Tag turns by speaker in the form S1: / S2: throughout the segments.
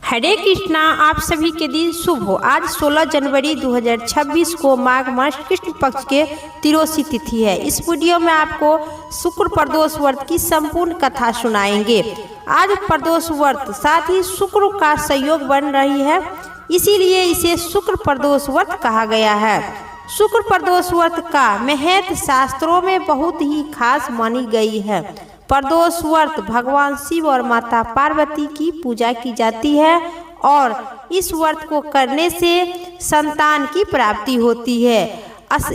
S1: हरे कृष्णा। आप सभी के दिन शुभ हो। आज 16 जनवरी 2026 को माघ मास कृष्ण पक्ष के तिरोसी तिथि है। इस वीडियो में आपको शुक्र प्रदोष व्रत की संपूर्ण कथा सुनाएंगे। आज प्रदोष व्रत साथ ही शुक्र का संयोग बन रही है, इसीलिए इसे शुक्र प्रदोष व्रत कहा गया है। शुक्र प्रदोष व्रत का महत्व शास्त्रों में बहुत ही खास मानी गई है। प्रदोष व्रत भगवान शिव और माता पार्वती की पूजा की जाती है और इस व्रत को करने से संतान की प्राप्ति होती है।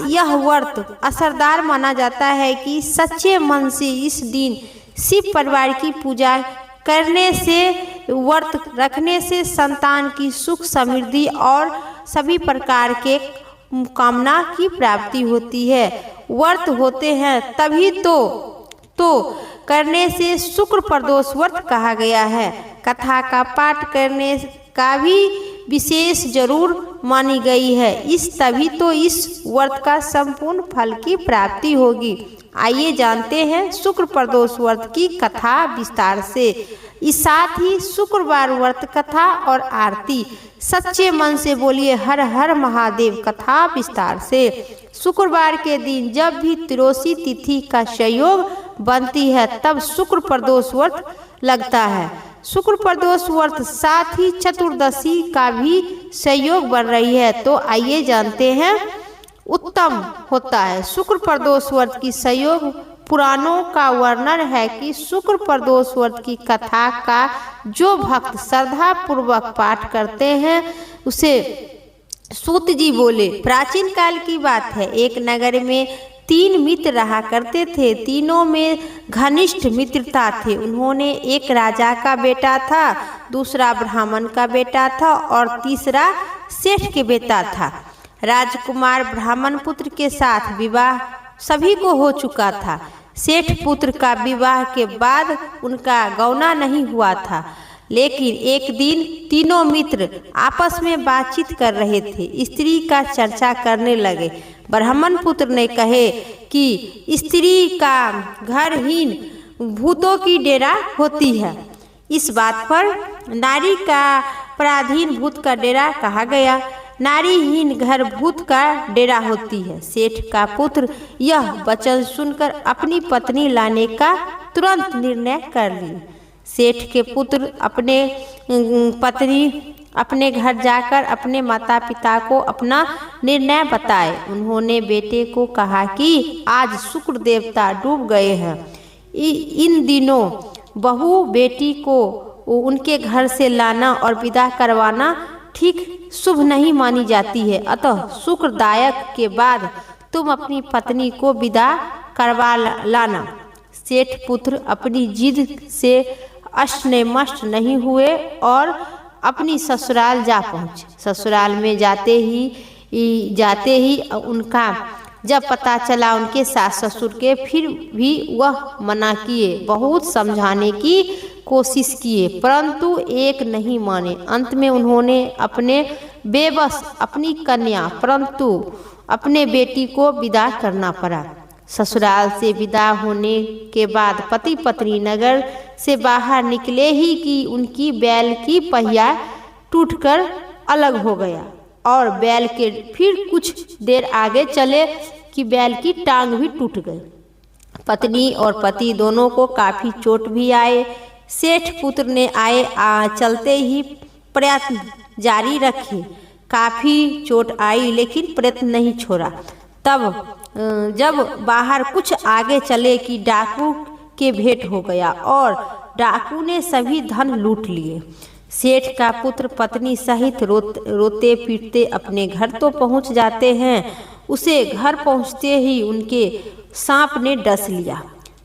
S1: यह व्रत असरदार माना जाता है कि सच्चे मन से इस दिन शिव परिवार की पूजा करने से, व्रत रखने से संतान की सुख समृद्धि और सभी प्रकार के कामना की प्राप्ति होती है। व्रत होते हैं तभी तो करने से शुक्र प्रदोष व्रत कहा गया है। कथा का पाठ करने का भी विशेष जरूर मानी गई है। तभी तो इस व्रत का संपूर्ण फल की प्राप्ति होगी। आइए जानते हैं शुक्र प्रदोष व्रत की कथा विस्तार से। इस साथ ही शुक्रवार व्रत कथा और आरती। सच्चे मन से बोलिए हर हर महादेव कथा विस्तार से। शुक्रवार के दिन जब भी तिरोसी तिथि का संयोग बनती है तब शुक्र प्रदोष व्रत लगता है। शुक्र प्रदोष व्रत साथ ही चतुर्दशी का भी संयोग बन रही है, तो आइए जानते हैं उत्तम होता है। शुक्र प्रदोष व्रत की संयोग पुराणों का वर्णन है कि शुक्र प्रदोष व्रत की कथा का जो भक्त श्रद्धा पूर्वक पाठ करते हैं उसे सूत जी बोले, प्राचीन काल की बात है। एक नगर में 3 मित्र रहा करते थे। तीनों में घनिष्ठ मित्रता थे। उन्होंने एक राजा का बेटा था, दूसरा ब्राह्मण का बेटा था और तीसरा सेठ के बेटा था। राजकुमार ब्राह्मण पुत्र के साथ विवाह सभी को हो चुका था। सेठ पुत्र का विवाह के बाद उनका गौना नहीं हुआ था, लेकिन एक दिन तीनों मित्र आपस में बातचीत कर रहे थे। स्त्री का चर्चा करने लगे। ब्राह्मण पुत्र ने कहे कि स्त्री का घरहीन भूतों की डेरा होती है। इस बात पर नारी का पराधीन भूत का डेरा कहा गया। नारीहीन घर भूत का डेरा होती है। सेठ का पुत्र यह वचन सुनकर अपनी पत्नी लाने का तुरंत निर्णय कर लिया। सेठ के पुत्र अपने घर जाकर अपने माता पिता को अपना निर्णय बताए। उन्होंने बेटे को कहा कि आज शुक्र देवता डूब गए हैं। इन दिनों बहू बेटी को उनके घर से लाना और विदा करवाना ठीक शुभ नहीं मानी जाती है। अतः शुक्रदायक के बाद तुम अपनी पत्नी को विदा करवा लाना। सेठ पुत्र अपनी जिद से अष्टनेमष्ट नहीं हुए और अपनी ससुराल जा पहुँचे। ससुराल में जाते ही उनका जब पता चला उनके सास ससुर के, फिर भी वह मना किए। बहुत समझाने की कोशिश किए परंतु एक नहीं माने। अंत में उन्होंने अपने बेबस अपनी कन्या परंतु अपने बेटी को विदा करना पड़ा। ससुराल से विदा होने के बाद पति पत्नी नगर से बाहर निकले ही कि उनकी बैल की पहिया टूटकर अलग हो गया और बैल के फिर कुछ देर आगे चले कि बैल की टांग भी टूट गई। पत्नी और पति दोनों को काफी चोट भी आए। सेठ पुत्र ने चलते ही प्रयत्न जारी रखे। काफी चोट आई लेकिन प्रयत्न नहीं छोड़ा। तब जब बाहर कुछ आगे चले कि डाकू के भेंट हो गया और डाकू ने सभी धन लूट लिए। सेठ का पुत्र पत्नी सहित रोते पीटते अपने घर तो पहुंच जाते हैं। उसे घर पहुंचते ही उनके सांप ने डस लिया,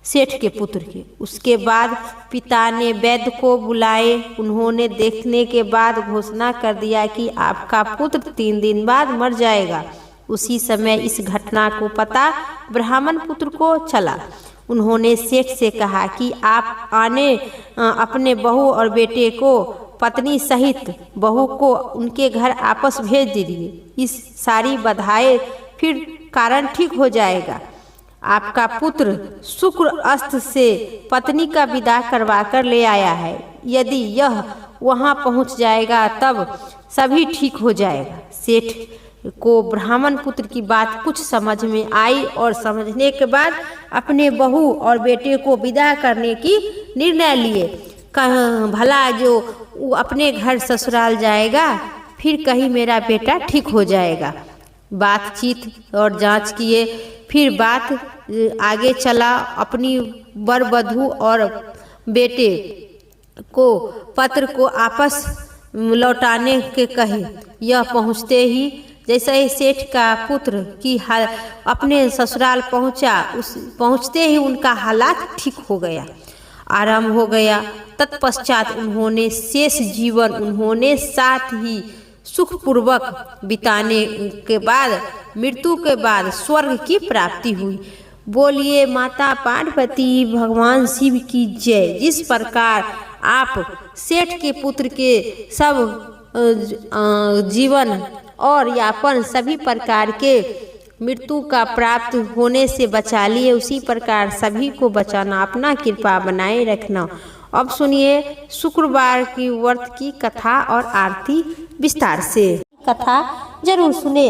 S1: सेठ के पुत्र के। उसके बाद पिता ने वैद्य को बुलाए। उन्होंने देखने के बाद घोषणा कर दिया कि आपका पुत्र 3 दिन बाद मर जाएगा। उसी समय इस घटना को पता ब्राह्मण पुत्र को चला। उन्होंने सेठ से कहा कि आप अपने बहू और बेटे को पत्नी सहित बहू को उनके घर आपस भेज दीजिए। इस सारी बधाई फिर कारण ठीक हो जाएगा। आपका पुत्र शुक्र अस्त से पत्नी का विदा करवा कर ले आया है। यदि यह वहाँ पहुँच जाएगा तब सभी ठीक हो जाएगा। सेठ को ब्राह्मण पुत्र की बात कुछ समझ में आई और समझने के बाद अपने बहू और बेटे को विदा करने की निर्णय लिए। भला जो अपने घर ससुराल जाएगा फिर कहीं मेरा बेटा ठीक हो जाएगा। बातचीत और जांच किए, फिर बात आगे चला। अपनी वर वधू और बेटे को पत्र को आपस लौटाने के कहे। यह पहुँचते ही जैसे ही सेठ का पुत्र की अपने ससुराल पहुँचते ही उनका हालात ठीक हो गया, आराम हो गया। तत्पश्चात उन्होंने शेष जीवन उन्होंने साथ ही सुखपूर्वक बिताने के बाद मृत्यु के बाद स्वर्ग की प्राप्ति हुई। बोलिए माता पार्वती भगवान शिव की जय। जिस प्रकार आप सेठ के पुत्र के सब जीवन और यापन सभी प्रकार के मृत्यु का प्राप्त होने से बचा लिए, उसी प्रकार सभी को बचाना, अपना कृपा बनाए रखना। अब सुनिए शुक्रवार की व्रत की कथा और आरती विस्तार से। कथा जरूर सुने।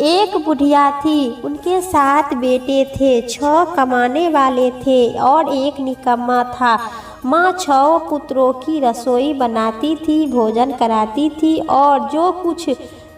S1: एक बुढ़िया थी, उनके 7 बेटे थे, 6 कमाने वाले थे और एक निकम्मा था। माँ 6 पुत्रों की रसोई बनाती थी, भोजन कराती थी और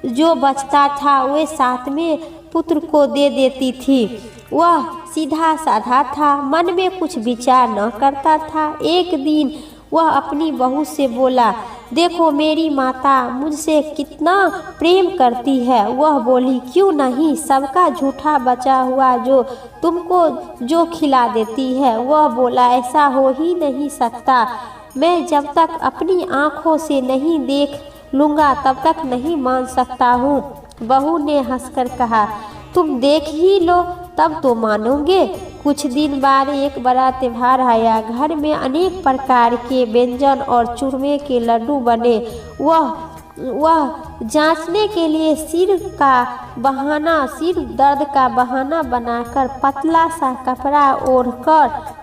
S1: जो बचता था वह 7वें पुत्र को दे देती थी। वह सीधा साधा था, मन में कुछ विचार न करता था। एक दिन वह अपनी बहू से बोला, देखो मेरी माता मुझसे कितना प्रेम करती है। वह बोली, क्यों नहीं, सबका झूठा बचा हुआ जो तुमको जो खिला देती है। वह बोला, ऐसा हो ही नहीं सकता, मैं जब तक अपनी आँखों से नहीं देख लूँगा तब तक नहीं मान सकता हूँ। बहू ने हंसकर कहा, तुम देख ही लो तब तो मानोगे। कुछ दिन बाद एक बड़ा त्योहार आया। घर में अनेक प्रकार के व्यंजन और चूरमे के लड्डू बने। वह जांचने के लिए सिर दर्द का बहाना बनाकर पतला सा कपड़ा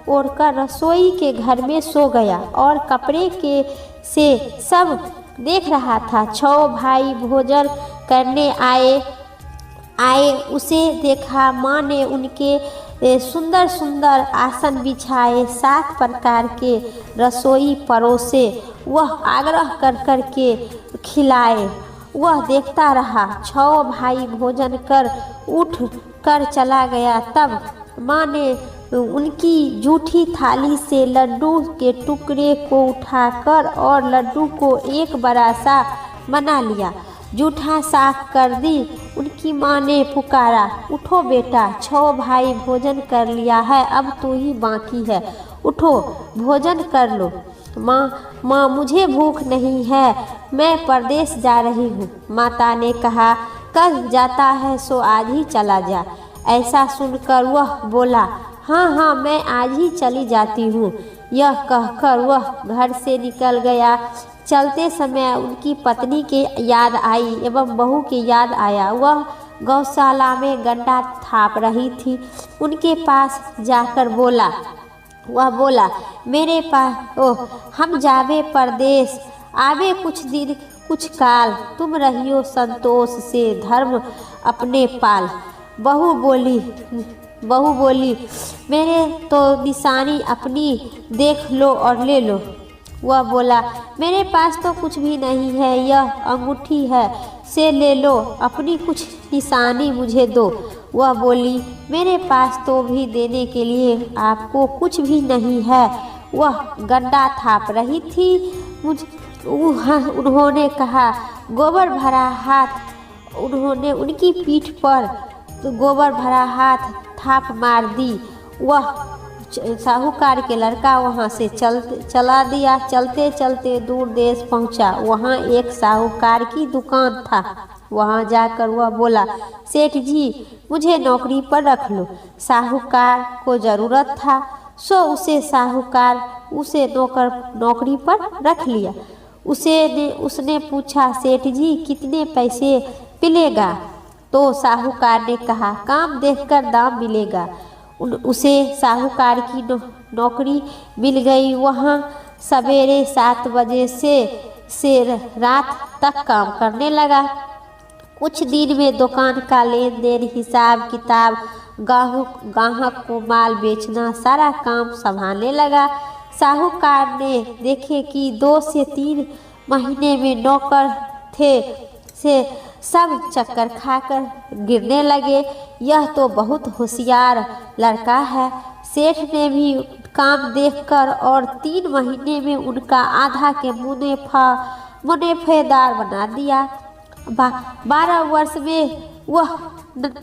S1: ओढ़कर रसोई के घर में सो गया और कपड़े से सब देख रहा था। 6 भाई भोजन करने आए। उसे देखा। माँ ने उनके सुंदर सुंदर आसन बिछाए, 7 प्रकार के रसोई परोसे। वह आग्रह कर के खिलाए। वह देखता रहा। 6 भाई भोजन कर उठ कर चला गया। तब माँ ने उनकी जूठी थाली से लड्डू के टुकड़े को उठाकर और लड्डू को एक बड़ा सा बना लिया। जूठा साफ कर दी। उनकी माँ ने पुकारा, उठो बेटा, 6 भाई भोजन कर लिया है, अब तू ही बाकी है, उठो भोजन कर लो। माँ मुझे भूख नहीं है, मैं परदेश जा रही हूँ। माता ने कहा, कल जाता है सो आज ही चला जा। ऐसा सुनकर वह बोला, हाँ मैं आज ही चली जाती हूँ। यह कहकर वह घर से निकल गया। चलते समय उनकी पत्नी के याद आई एवं बहू के याद आया। वह गौशाला में गंडा थाप रही थी। उनके पास जाकर वह बोला, मेरे पास हम जावे परदेश, आवे कुछ दिन कुछ काल, तुम रहियो संतोष से धर्म अपने पाल। बहू बोली, मेरे तो निशानी अपनी देख लो और ले लो। वह बोला, मेरे पास तो कुछ भी नहीं है, यह अंगूठी है, से ले लो, अपनी कुछ निशानी मुझे दो। वह बोली, मेरे पास तो भी देने के लिए आपको कुछ भी नहीं है। वह गंडा थाप रही थी। उन्होंने कहा, गोबर भरा हाथ। उन्होंने उनकी पीठ पर गोबर भरा हाथ थाप मार दी। वह साहूकार के लड़का वहाँ से चला दिया। चलते चलते दूर देश पहुँचा। वहाँ एक साहूकार की दुकान था। वहाँ जाकर वह बोला, सेठ जी मुझे नौकरी पर रख लो। साहूकार को ज़रूरत था सो उसे नौकरी पर रख लिया। उसने पूछा, सेठ जी कितने पैसे मिलेगा? तो साहूकार ने कहा, काम देखकर दाम मिलेगा। उसे साहूकार की नौकरी मिल गई। वहाँ सवेरे 7 बजे से से रात तक काम करने लगा। कुछ दिन में दुकान का लेन देन, हिसाब किताब, ग्राहक को माल बेचना, सारा काम संभालने लगा। साहूकार ने देखे कि 2 से 3 महीने में नौकर थे से सब चक्कर खाकर गिरने लगे। यह तो बहुत होशियार लड़का है। सेठ ने भी काम देखकर और 3 महीने में उनका आधा के मुनाफेदार बना दिया। 12 वर्ष में वह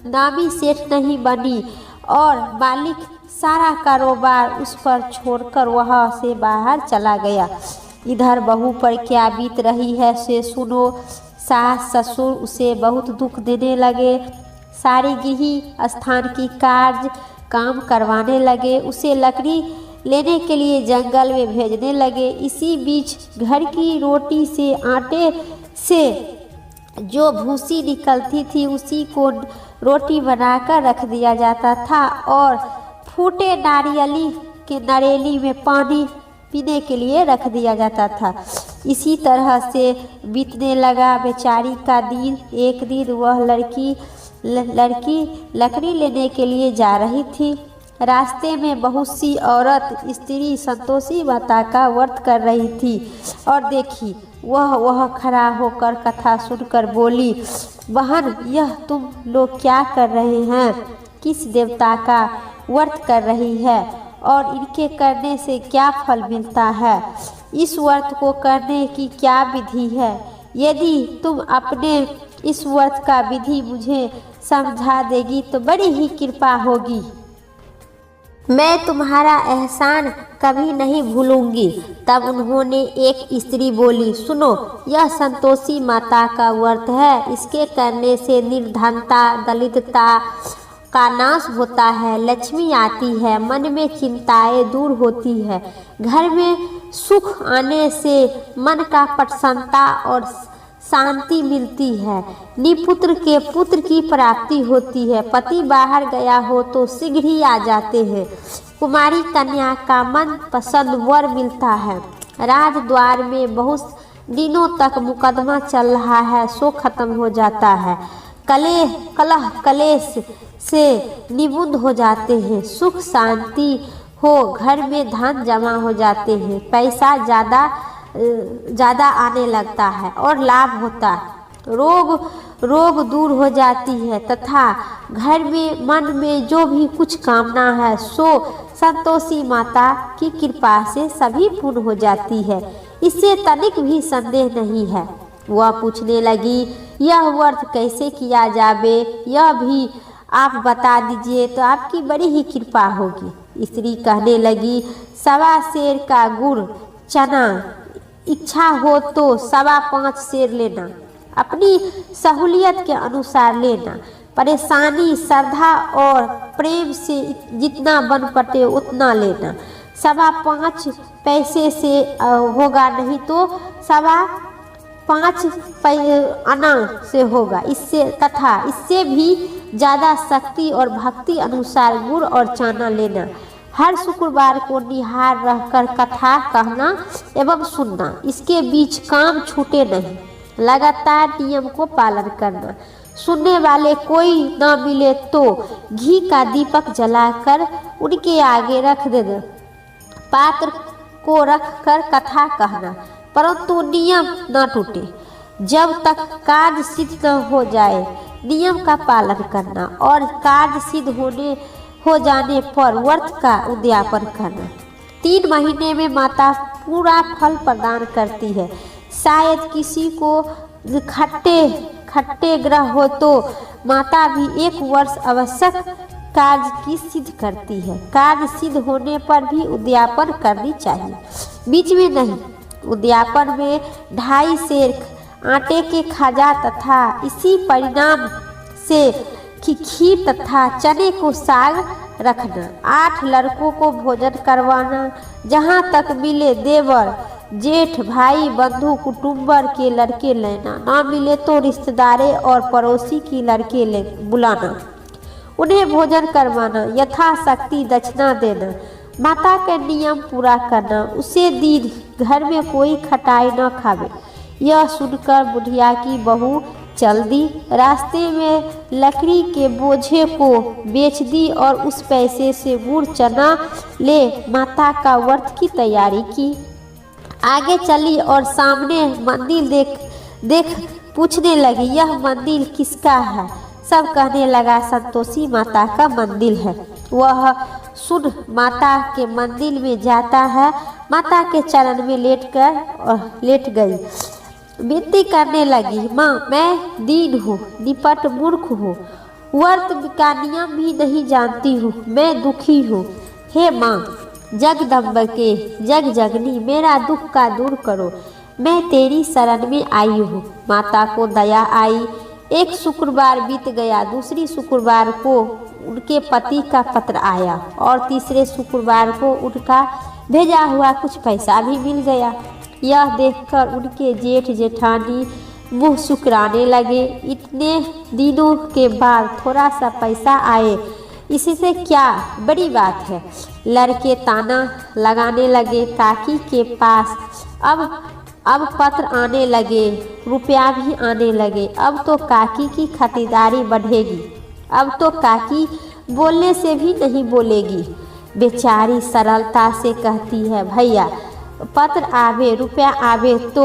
S1: नामी सेठ नहीं बनी और मालिक सारा कारोबार उस पर छोड़कर वहाँ से बाहर चला गया। इधर बहू पर क्या बीत रही है से सुनो। सास ससुर उसे बहुत दुख देने लगे। सारी गृह स्थान की कार्य काम करवाने लगे। उसे लकड़ी लेने के लिए जंगल में भेजने लगे। इसी बीच घर की रोटी से, आटे से जो भूसी निकलती थी उसी को रोटी बनाकर रख दिया जाता था और फूटे नारियली के नरेली में पानी पीने के लिए रख दिया जाता था। इसी तरह से बीतने लगा बेचारी का दिन। एक दिन वह लड़की लकड़ी लेने के लिए जा रही थी। रास्ते में बहुत सी औरत स्त्री संतोषी माता का व्रत कर रही थी और देखी वह खड़ा होकर कथा सुनकर बोली, बहन यह तुम लोग क्या कर रहे हैं? किस देवता का व्रत कर रही है और इनके करने से क्या फल मिलता है? इस व्रत को करने की क्या विधि है? यदि तुम अपने इस व्रत का विधि मुझे समझा देगी तो बड़ी ही कृपा होगी। मैं तुम्हारा एहसान कभी नहीं भूलूंगी। तब उन्होंने एक स्त्री बोली, सुनो, यह संतोषी माता का व्रत है। इसके करने से निर्धनता, दरिद्रता का नाश होता है, लक्ष्मी आती है, मन में चिंताएं दूर होती है, घर में सुख आने से मन का प्रसन्नता और शांति मिलती है, निपुत्र के पुत्र की प्राप्ति होती है, पति बाहर गया हो तो शीघ्र ही आ जाते हैं, कुमारी कन्या का मन पसंद वर मिलता है, राजद्वार में बहुत दिनों तक मुकदमा चल रहा है सो खत्म हो जाता है, कलह कलेश से निबुद्ध हो जाते हैं, सुख शांति हो, घर में धन जमा हो जाते हैं, पैसा ज़्यादा आने लगता है और लाभ होता है, रोग दूर हो जाती है तथा घर में मन में जो भी कुछ कामना है सो संतोषी माता की कृपा से सभी पूर्ण हो जाती है। इससे तनिक भी संदेह नहीं है। वह पूछने लगी, यह व्रत कैसे किया जावे, यह भी आप बता दीजिए तो आपकी बड़ी ही कृपा होगी। स्त्री कहने लगी, 1.25 सेर का गुड़ चना, इच्छा हो तो 5.25 सेर लेना, अपनी सहूलियत के अनुसार लेना, परेशानी श्रद्धा और प्रेम से जितना बन पड़े उतना लेना, 5.25 पैसे से होगा नहीं तो 5.25 आना से होगा। इससे भी ज़्यादा शक्ति और भक्ति अनुसार गुड़ और चना लेना। हर शुक्रवार को निहार रहकर कथा कहना एवं सुनना, इसके बीच काम छूटे नहीं, लगातार नियम को पालन करना। सुनने वाले कोई न मिले तो घी का दीपक जलाकर उनके आगे रख देना, पात्र को रखकर कथा कहना, परंतु नियम न टूटे। जब तक कार्य सिद्ध न हो जाए नियम का पालन करना और कार्य सिद्ध हो जाने पर व्रत का उद्यापन करना। 3 महीने में माता पूरा फल प्रदान करती है। शायद किसी को खट्टे ग्रह हो तो माता भी 1 वर्ष आवश्यक कार्य की सिद्ध करती है। कार्य सिद्ध होने पर भी उद्यापन करनी चाहिए, बीच में नहीं। उद्यापन में 2.5 सेर आटे के खाजा तथा इसी परिणाम से खीर तथा चने को साग रखना। 8 लड़कों को भोजन करवाना, जहाँ तक मिले देवर जेठ भाई बंधु कुटुंबर के लड़के लेना, ना मिले तो रिश्तेदारे और पड़ोसी की लड़के बुलाना, उन्हें भोजन करवाना, यथाशक्ति दक्षिणा देना, माता के नियम पूरा करना, उसे दिन घर में कोई खटाई न खावे, यह सुनकर बुढ़िया की बहू चल दी। रास्ते में लकड़ी के बोझे को बेच दी और उस पैसे से गुड़ चना ले माता का व्रत की तैयारी की। आगे चली और सामने मंदिर देख पूछने लगी, यह मंदिर किसका है? सब कहने लगा, संतोषी माता का मंदिर है। वह सुन माता के मंदिर में जाता है, माता के चरण में लेट गई। विनती करने लगी, माँ मैं दीन हूँ, निपट मूर्ख हूँ, व्रत का नियम भी नहीं जानती हूँ, मैं दुखी हूँ। हे माँ जगदम्बिके जगजननी, मेरा दुख का दूर करो, मैं तेरी शरण में आई हूँ। माता को दया आई। एक शुक्रवार बीत गया, दूसरी शुक्रवार को उनके पति का पत्र आया और तीसरे शुक्रवार को उनका भेजा हुआ कुछ पैसा भी मिल गया। यह देखकर उनके जेठ जेठानी मुँह सुकराने लगे। इतने दिनों के बाद थोड़ा सा पैसा आए, इससे क्या बड़ी बात है। लड़के ताना लगाने लगे। काकी के पास अब पत्र आने लगे, रुपया भी आने लगे। अब तो काकी की खातिरदारी बढ़ेगी। अब तो काकी बोलने से भी नहीं बोलेगी। बेचारी सरलता से कहती है, भैया पत्र आवे रुपया आवे तो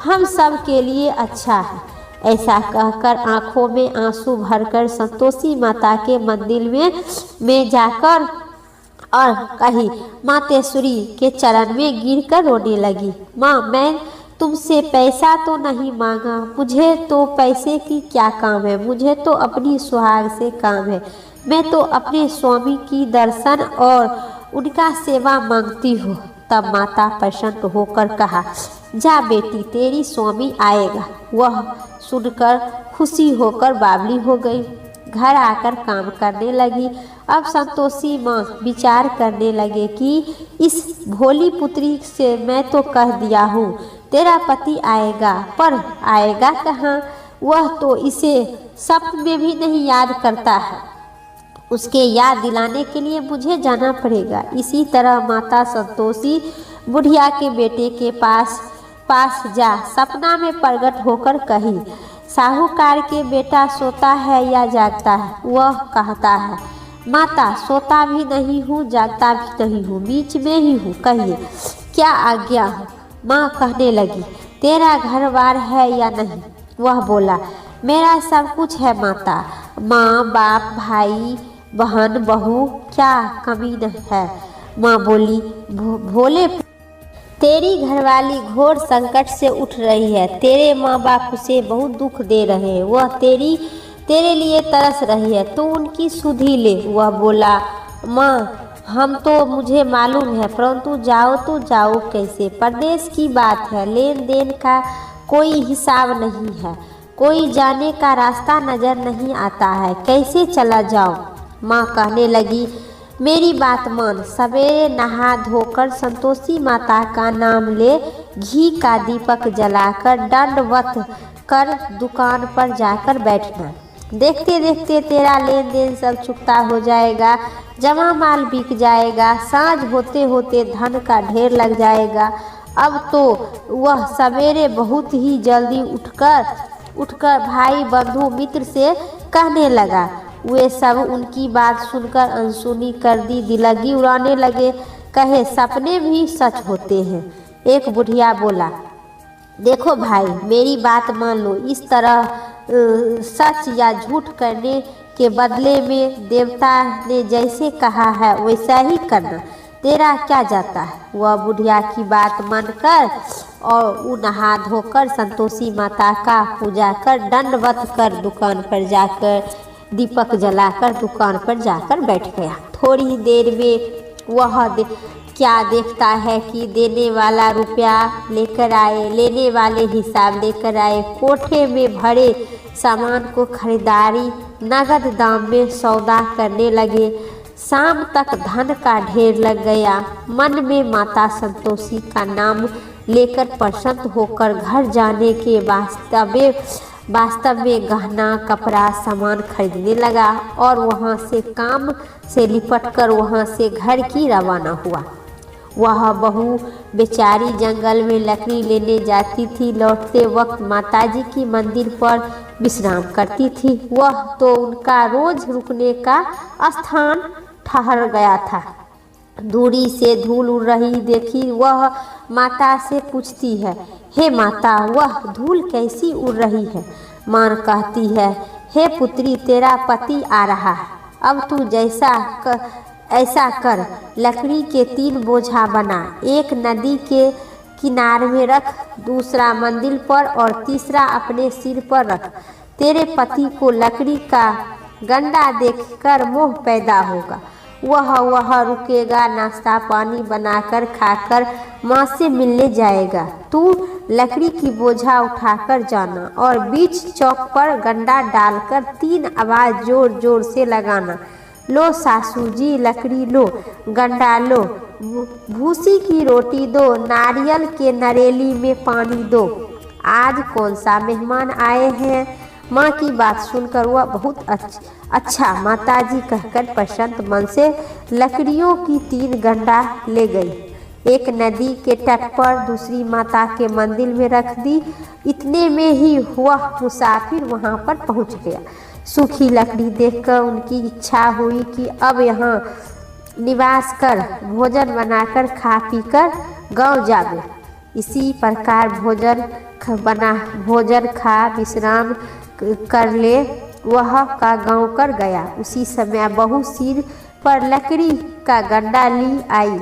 S1: हम सब के लिए अच्छा है। ऐसा कहकर आंखों में आंसू भरकर संतोषी माता के मंदिर में जाकर और कही, मातेश्वरी के चरण में गिरकर रोने लगी। माँ मैं तुमसे पैसा तो नहीं मांगा, मुझे तो पैसे की क्या काम है, मुझे तो अपनी सुहाग से काम है। मैं तो अपने स्वामी की दर्शन और उनका सेवा मांगती हूँ। तब माता प्रसन्न होकर कहा, जा बेटी तेरी स्वामी आएगा। वह सुनकर खुशी होकर बावली हो गई। घर आकर काम करने लगी। अब संतोषी माँ विचार करने लगे कि इस भोली पुत्री से मैं तो कह दिया हूँ तेरा पति आएगा, पर आएगा कहाँ? वह तो इसे सपने में भी नहीं याद करता है। उसके याद दिलाने के लिए मुझे जाना पड़ेगा। इसी तरह माता संतोषी बुढ़िया के बेटे के पास जा सपना में प्रकट होकर कही, साहूकार के बेटा सोता है या जागता है? वह कहता है, माता सोता भी नहीं हूँ, जागता भी नहीं हूँ, बीच में ही हूँ, कहिए क्या आज्ञा हो? माँ कहने लगी, तेरा घर बार है या नहीं? वह बोला, मेरा सब कुछ है माता, माँ बाप भाई बहन बहू, क्या कमी न है? माँ बोली, भोले तेरी घरवाली घोर संकट से उठ रही है। तेरे माँ बाप उसे बहुत दुख दे रहे हैं। वह तेरे लिए तरस रही है, तो उनकी सुधि ले। वह बोला, माँ हम तो मुझे मालूम है, परंतु जाओ तो जाओ कैसे? परदेश की बात है, लेन देन का कोई हिसाब नहीं है, कोई जाने का रास्ता नजर नहीं आता है, कैसे चला जाओ? माँ कहने लगी, मेरी बात मान। सवेरे नहा धोकर संतोषी माता का नाम ले, घी का दीपक जलाकर दंडवत कर दुकान पर जाकर बैठना। देखते देखते तेरा लेन देन सब चुकता हो जाएगा, जमा माल बिक जाएगा, सांझ होते होते धन का ढेर लग जाएगा। अब तो वह सवेरे बहुत ही जल्दी उठकर भाई बंधु मित्र से कहने लगा। वे सब उनकी बात सुनकर अनसुनी कर दी दिलगी उड़ाने लगे। कहे, सपने भी सच होते हैं। एक बुढ़िया बोला, देखो भाई मेरी बात मान लो, इस तरह सच या झूठ करने के बदले में देवता ने जैसे कहा है वैसा ही करना, तेरा क्या जाता है? वह बुढ़िया की बात मानकर और नहा धोकर संतोषी माता का पूजा कर दंडवत कर दुकान पर जाकर दीपक जलाकर दुकान पर जाकर बैठ गया। थोड़ी देर में वह क्या देखता है कि देने वाला रुपया लेकर आए, लेने वाले हिसाब लेकर आए। कोठे में भरे सामान को खरीदारी नगद दाम में सौदा करने लगे। शाम तक धन का ढेर लग गया। मन में माता संतोषी का नाम लेकर प्रसन्न होकर घर जाने के वास्तव में गहना कपड़ा सामान खरीदने लगा और वहाँ से काम से निपटकर वहाँ से घर की रवाना हुआ। वह बहू बेचारी जंगल में लकड़ी लेने जाती थी। लौटते वक्त माताजी की मंदिर पर विश्राम करती थी। वह तो उनका रोज रुकने का स्थान ठहर गया था। दूरी से धूल उड़ रही देखी वह माता से पूछती है, हे माता, वह धूल कैसी उड़ रही है? माँ कहती है, हे पुत्री, तेरा पति आ रहा है। अब तू ऐसा कर, लकड़ी के 3 बोझा बना, एक नदी के किनारे में रख, दूसरा मंदिर पर और तीसरा अपने सिर पर रख। तेरे पति को लकड़ी का गंडा देखकर मोह पैदा होगा। वह रुकेगा, नाश्ता पानी बनाकर खाकर माँ से मिलने जाएगा। तू लकड़ी की बोझा उठाकर जाना और बीच चौक पर गंडा डालकर 3 आवाज जोर जोर से लगाना, लो सासू जी लकड़ी लो, गंडा लो, भूसी की रोटी दो, नारियल के नरेली में पानी दो। आज कौन सा मेहमान आए हैं? माँ की बात सुनकर वह बहुत अच्छा माताजी कहकर प्रसन्न मन से लकड़ियों की 3 गंडा ले गई। एक नदी के तट पर, दूसरी माता के मंदिर में रख दी। इतने में ही वह मुसाफिर वहाँ पर पहुँच गया। सूखी लकड़ी देखकर उनकी इच्छा हुई कि अब यहाँ निवास कर, भोजन बनाकर खा पीकर गाँव जावे। इसी प्रकार भोजन खा विश्राम कर ले वह का गाँव कर गया। उसी समय बहू सिर पर लकड़ी का गंडा ली आई।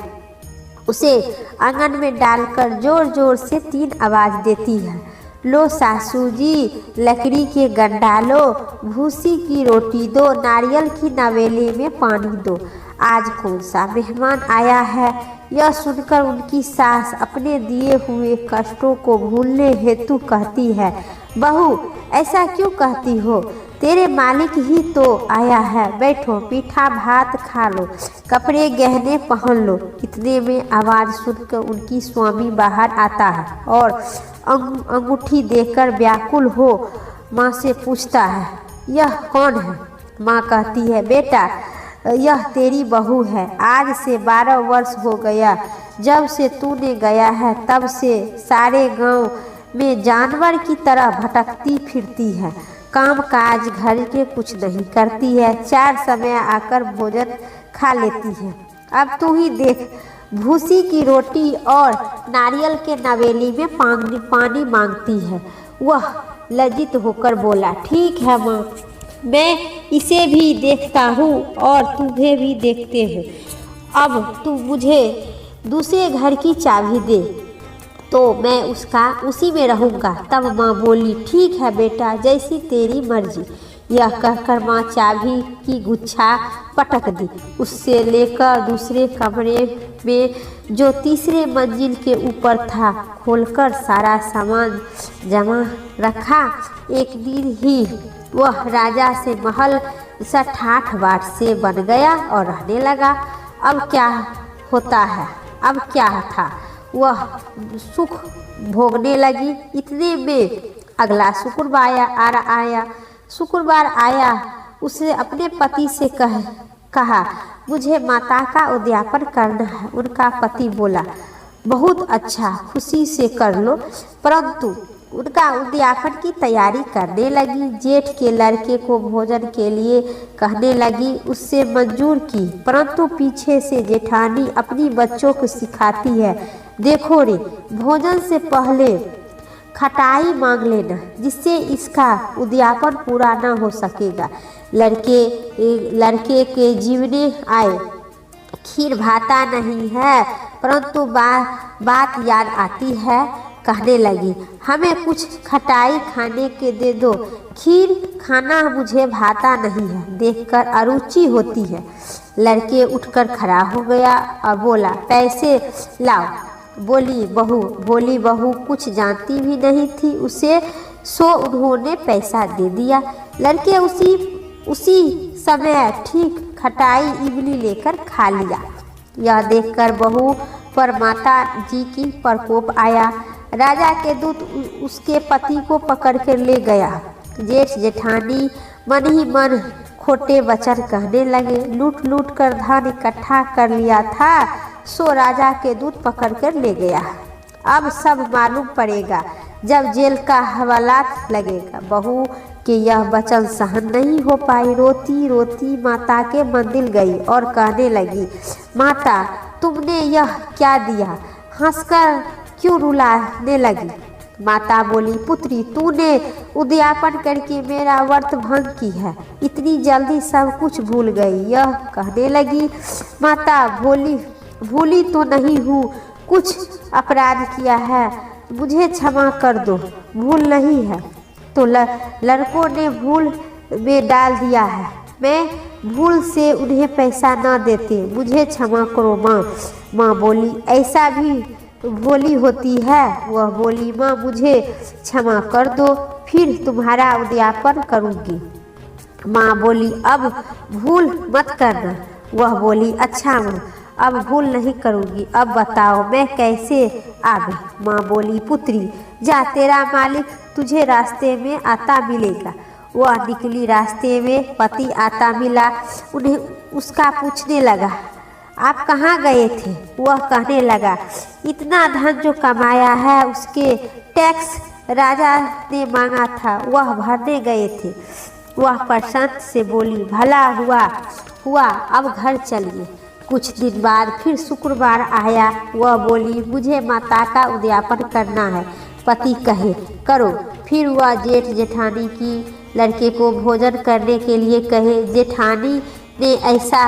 S1: उसे आंगन में डालकर जोर जोर से 3 आवाज देती है, लो सासू जी लकड़ी के गंडा लो, भूसी की रोटी दो, नारियल की नवेली में पानी दो। आज कौन सा मेहमान आया है? यह सुनकर उनकी सास अपने दिए हुए कष्टों को भूलने हेतु कहती है, बहू ऐसा क्यों कहती हो? तेरे मालिक ही तो आया है। बैठो, मीठा भात खा लो, कपड़े गहने पहन लो। इतने में आवाज़ सुनकर उनकी स्वामी बाहर आता है और अंगूठी देकर व्याकुल हो माँ से पूछता है, यह कौन है? माँ कहती है, बेटा यह तेरी बहू है। आज से 12 वर्ष हो गया जब से तूने गया है, तब से सारे गांव में जानवर की तरह भटकती फिरती है। काम काज घर के कुछ नहीं करती है। 4 समय आकर भोजन खा लेती है। अब तू ही देख, भूसी की रोटी और नारियल के नवेली में पानी मांगती है। वह लज्जित होकर बोला, ठीक है माँ, मैं इसे भी देखता हूँ और तुम्हें भी देखते हैं। अब तू मुझे दूसरे घर की चाबी दे तो मैं उसी में रहूँगा। तब माँ बोली, ठीक है बेटा, जैसी तेरी मर्जी। यह कहकर माँ चाबी की गुच्छा पटक दी। उससे लेकर दूसरे कमरे में जो तीसरे मंजिल के ऊपर था, खोलकर सारा सामान जमा रखा। एक दिन ही वह राजा से महल 60 बाट से बन गया और रहने लगा। अब क्या होता है? अब क्या था? वह सुख भोगने लगी। इतने में अगला शुक्रवार आया। उसने अपने पति से कहा, मुझे माता का उद्यापन करना है। उनका पति बोला, बहुत अच्छा, खुशी से कर लो। परंतु उनका उद्यापन की तैयारी करने लगी। जेठ के लड़के को भोजन के लिए कहने लगी, उससे मंजूर की। परंतु पीछे से जेठानी अपनी बच्चों को सिखाती है, देखो रे, भोजन से पहले खटाई मांग लेना, जिससे इसका उद्यापन पूरा न हो सकेगा। लड़के के जीवने आए, खीर भाता नहीं है। परंतु बात याद आती है, कहने लगी, हमें कुछ खटाई खाने के दे दो, खीर खाना मुझे भाता नहीं है, देखकर अरुचि होती है। लड़के उठकर खड़ा हो गया और बोला, पैसे लाओ। भोली बहू कुछ जानती भी नहीं थी उसे, सो उन्होंने पैसा दे दिया। लड़के उसी समय ठीक खटाई इमली लेकर खा लिया। यह देखकर बहू पर माता जी की प्रकोप आया। राजा के दूत उसके पति को पकड़ कर ले गया। जेठ जेठानी मन ही मन खोटे वचन कहने लगे, लूट कर धन इकट्ठा कर लिया था सो राजा के दूत पकड़कर ले गया। अब सब मालूम पड़ेगा जब जेल का हवालात लगेगा। बहू के यह वचन सहन नहीं हो पाई। रोती रोती माता के मंदिर गई और कहने लगी, माता तुमने यह क्या दिया? हंसकर क्यों रुलाने लगी? माता बोली, पुत्री तूने उद्यापन करके मेरा व्रत भंग की है, इतनी जल्दी सब कुछ भूल गई। यह कहने लगी, माता भूली तो नहीं हूँ, कुछ अपराध किया है, मुझे क्षमा कर दो। भूल नहीं है तो लड़कों ने भूल में डाल दिया है, मैं भूल से उन्हें पैसा ना देते, मुझे क्षमा करो माँ। माँ बोली, ऐसा भी भोली होती है? वह बोली, माँ मुझे क्षमा कर दो, फिर तुम्हारा उद्यापन करूँगी। माँ बोली, अब भूल मत करना। वह बोली, अच्छा माँ अब भूल नहीं करूँगी, अब बताओ मैं कैसे आ गई? माँ बोली, पुत्री जा, तेरा मालिक तुझे रास्ते में आता मिलेगा। वह निकली, रास्ते में पति आता मिला। उन्हें उसका पूछने लगा, आप कहाँ गए थे? वह कहने लगा, इतना धन जो कमाया है उसके टैक्स राजा ने मांगा था, वह भरने गए थे। वह प्रशांत से बोली, भला हुआ अब घर चलिए। कुछ दिन बाद फिर शुक्रवार आया। वह बोली, मुझे माता का उद्यापन करना है। पति कहे, करो। फिर वह जेठ जेठानी की लड़के को भोजन करने के लिए कहे। जेठानी ने ऐसा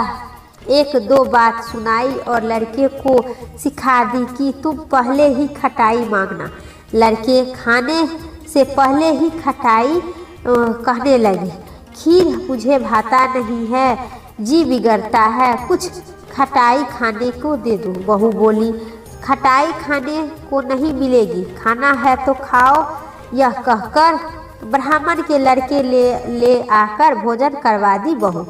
S1: एक दो बात सुनाई और लड़के को सिखा दी कि तुम पहले ही खटाई मांगना। लड़के खाने से पहले ही खटाई कहने लगे, खीर मुझे भाता नहीं है, जी बिगड़ता है, कुछ खटाई खाने को दे दो। बहू बोली, खटाई खाने को नहीं मिलेगी, खाना है तो खाओ। यह कहकर ब्राह्मण के लड़के ले आकर भोजन करवा दी। बहू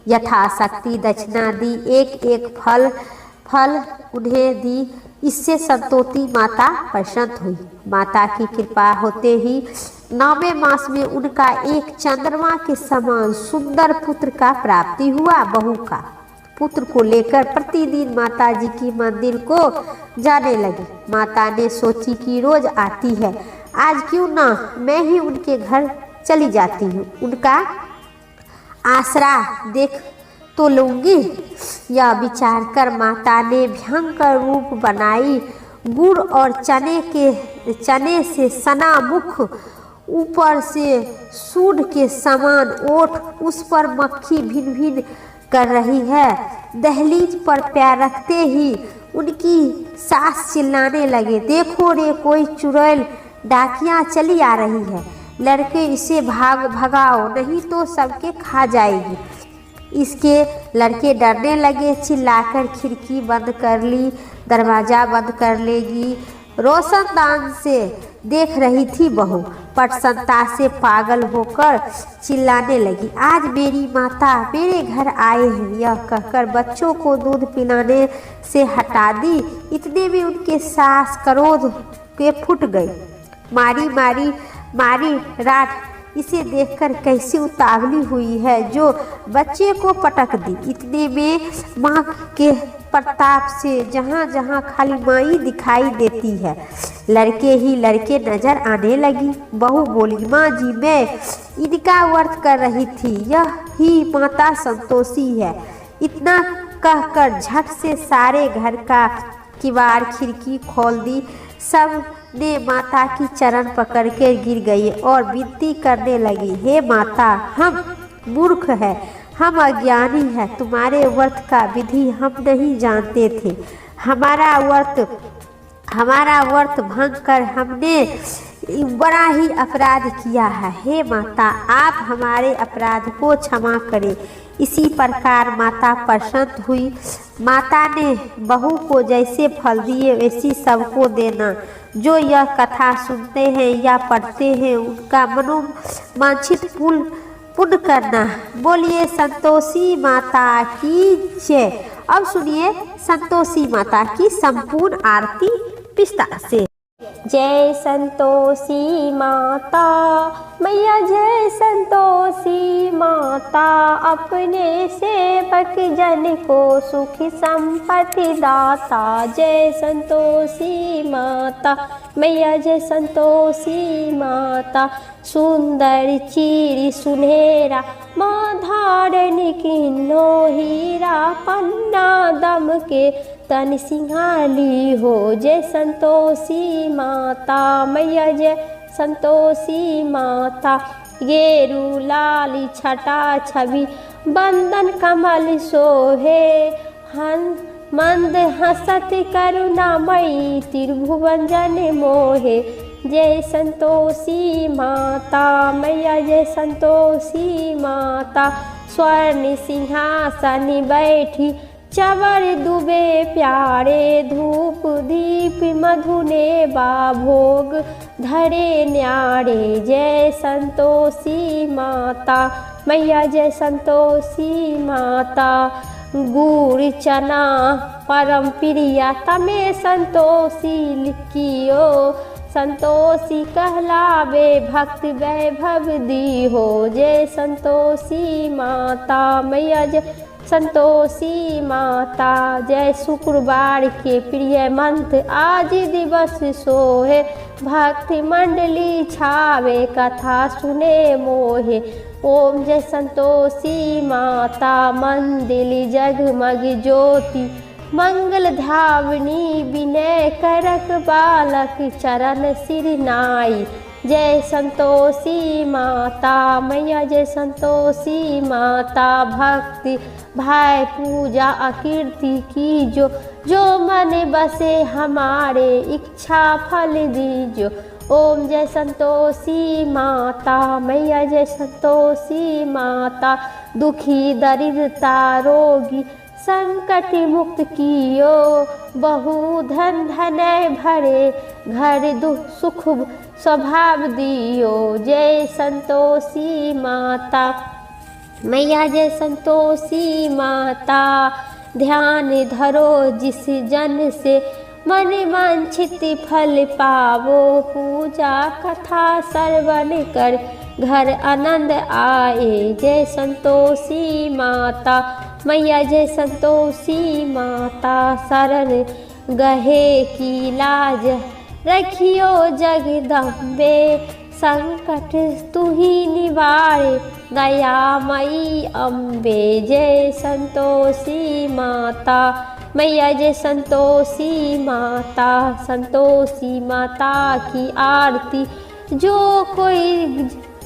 S1: यथाशक्ति दक्षिणा दी, एक एक फल उन्हें दी। इससे संतोषी माता प्रसन्न हुई। माता की कृपा होते ही 9वें मास में उनका एक चंद्रमा के समान सुंदर पुत्र का प्राप्ति हुआ। बहू का पुत्र को लेकर प्रतिदिन माता जी की मंदिर को जाने लगी। माता ने सोची कि रोज आती है, आज क्यों ना मैं ही उनके घर चली जाती हूँ, उनका आसरा देख तो लूँगी। यह विचार कर माता ने भयंकर रूप बनाई। गुड़ और चने से सना मुख, ऊपर से सूंड के समान ओठ, उस पर मक्खी भिन भिन कर रही है। दहलीज पर पैर रखते ही उनकी सास चिल्लाने लगे, देखो रे कोई चुड़ैल डाकियाँ चली आ रही है, लड़के इसे भगाओ नहीं तो सबके खा जाएगी। इसके लड़के डरने लगे, चिल्लाकर खिड़की बंद कर ली, दरवाज़ा बंद कर लेगी। रोशनदान से देख रही थी बहू, प्रसन्नता से पागल होकर चिल्लाने लगी, आज मेरी माता मेरे घर आए हैं। यह कहकर बच्चों को दूध पिलाने से हटा दी। इतने में उनके सास क्रोध के फूट गई। मारी रात, इसे देखकर कैसी उतावली हुई है जो बच्चे को पटक दी। इतने में माँ के प्रताप से जहाँ जहाँ खाली माई दिखाई देती है, लड़के ही लड़के नजर आने लगी। बहू बोली, माँ जी मैं इनका व्रत कर रही थी, यह ही माता संतोषी है। इतना कहकर झट से सारे घर का किवाड़ खिड़की खोल दी। सब ने माता की चरण पकड़ के गिर गई और विनती करने लगी, हे माता हम मूर्ख हैं, हम अज्ञानी हैं, तुम्हारे व्रत का विधि हम नहीं जानते थे। हमारा व्रत भंग कर हमने बड़ा ही अपराध किया है। हे माता आप हमारे अपराध को क्षमा करें। इसी प्रकार माता प्रसन्न हुई। माता ने बहू को जैसे फल दिए वैसी सबको देना। जो यह कथा सुनते हैं या पढ़ते हैं उनका मनोवांछित पुण्य करना। बोलिए संतोषी माता की जय। अब सुनिए संतोषी माता की संपूर्ण आरती विस्तार से।
S2: जय संतोषी माता मैया, जय संतोषी
S1: माता अपने सेवक जन को सुखी संपत्ति दाता। जय संतोषी माता मैया जय संतोषी माता। सुंदर चीर सुनहरा माँ धारण किन्नो हीरा पन्ना दम के तन सिंहाली हो। जय संतोषी माता मैया जय संतोषी माता। गेरू लाली छटा छवि बंदन कमल सोहे मंद हसत करुणामयी त्रिभुवन जन मोहे। जय संतोषी माता मैया जय संतोषी माता। स्वर्ण सिंहासन बैठी चवर दुबे प्यारे धूप दीप मधुने बाभोग धरे न्यारे। जय संतोषी माता मैया जय संतोषी माता। गुड़ चना परम प्रिया तमे संतोषी लिखियो। संतोषी कहलावे भक्त वैभव दी हो। जय संतोषी माता मैया जय संतोषी माता। जय शुक्रवार के प्रिय मंत्र आज दिवस सोहे भक्त मंडली छावे कथा सुने मोहे। ओम जय संतोषी माता। मंदिर जगमग ज्योति मंगल धावनी विनय करक बालक चरण सिर नाई। जय संतोषी माता मैया जय संतोषी माता। भक्ति भाई पूजा अकीर्ति की जो मन बसे हमारे इच्छा फल दीजो। ओम जय संतोषी माता मैया जय संतोषी माता। दुखी दरिद्रता रोगी संकट मुक्त कियो। बहु धन धनय भरे घर दुख सुख स्वभाव दियो। जय संतोषी माता मैया जय संतोषी माता। ध्यान धरो जिस जन से मन वांछित फल पावो। पूजा कथा श्रवण कर घर आनंद आए। जय संतोषी माता मैया जय संतोषी माता। शरण गहे की लाज रखियो जगदम्बे। संकट तू ही निवारे दयामयी अम्बे। जय संतोषी माता मैया जय संतोषी माता। संतोषी माता की आरती जो कोई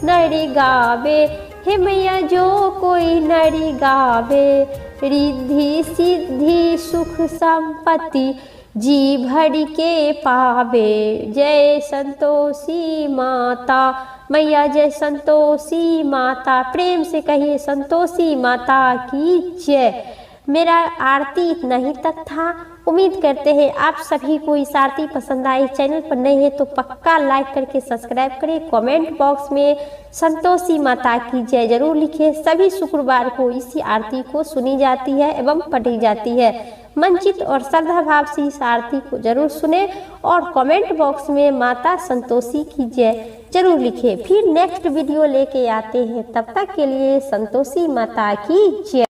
S1: नर गावे। हे मैया जो कोई नर गावे रिद्धि सिद्धि सुख संपत्ति जी भर के पावे। जय संतोषी माता मैया जय संतोषी माता। प्रेम से कहिए संतोषी माता की जय। मेरा आरती इतना ही तक था। उम्मीद करते हैं आप सभी को इस आरती पसंद आई। चैनल पर नए हैं तो पक्का लाइक करके सब्सक्राइब करें। कमेंट बॉक्स में संतोषी माता की जय जरूर लिखें। सभी शुक्रवार को इसी आरती को सुनी जाती है एवं पढ़ी जाती है। मंचित और श्रद्धा भाव से इस आरती को जरूर सुने और कमेंट बॉक्स में माता संतोषी की जय जरूर लिखें। फिर नेक्स्ट वीडियो लेके आते हैं, तब तक के लिए संतोषी माता की जय।